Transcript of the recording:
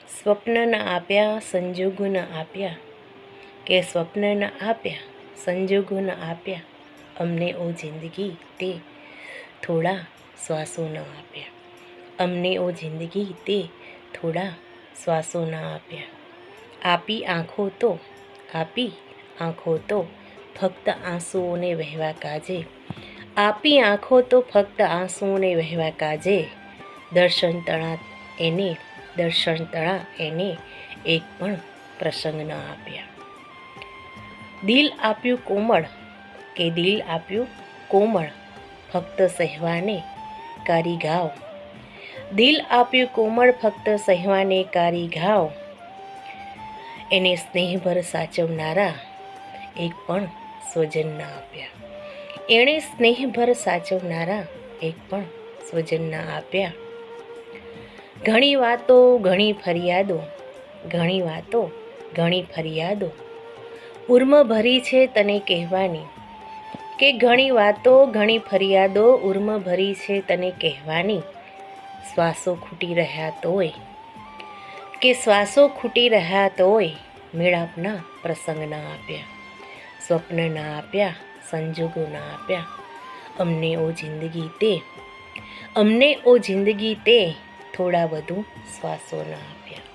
સ્વપ્ન ન આપ્યા સંજોગો ન આપ્યા, કે સ્વપ્ન ન આપ્યા સંજોગો ન આપ્યા, અમને ઓ જિંદગી તે થોડા શ્વાસો ન આપ્યા, અમને ઓ જિંદગી તે થોડા શ્વાસો ન આપ્યા. આપી આંખો તો ફક્ત આંસુઓને વહેવા કાજે, આપી આંખો તો ફક્ત આંસુઓને વહેવા કાજે, દર્શન તણા એને એક પણ પ્રસંગ ન આપ્યા. દિલ આપ્યું કોમળ ફક્ત સહેવાને કારી ઘાવ, દિલ આપ્યું કોમળ ફક્ત સહેવાને કારી ઘાવ, એને સ્નેહભર સાચવનારા એક પણ સ્વજન ન આપ્યા, એણે સ્નેહભર સાચવનારા એક પણ સ્વજન ન આપ્યા. ઘણી વાતો ઘણી ફરિયાદો ઉર્મ ભરી છે તને કહેવાની, કે ઘણી વાતો ઘણી ફરિયાદો ઉર્મ ભરી છે તને કહેવાની, શ્વાસો ખૂટી રહ્યા તોય મેળાપના પ્રસંગ ન આપ્યા, સ્વપ્ન ના આપ્યા સંજોગો ના આપ્યા, અમને ઓ જિંદગી તે થોડા વધુ શ્વાસો ન આપ્યા.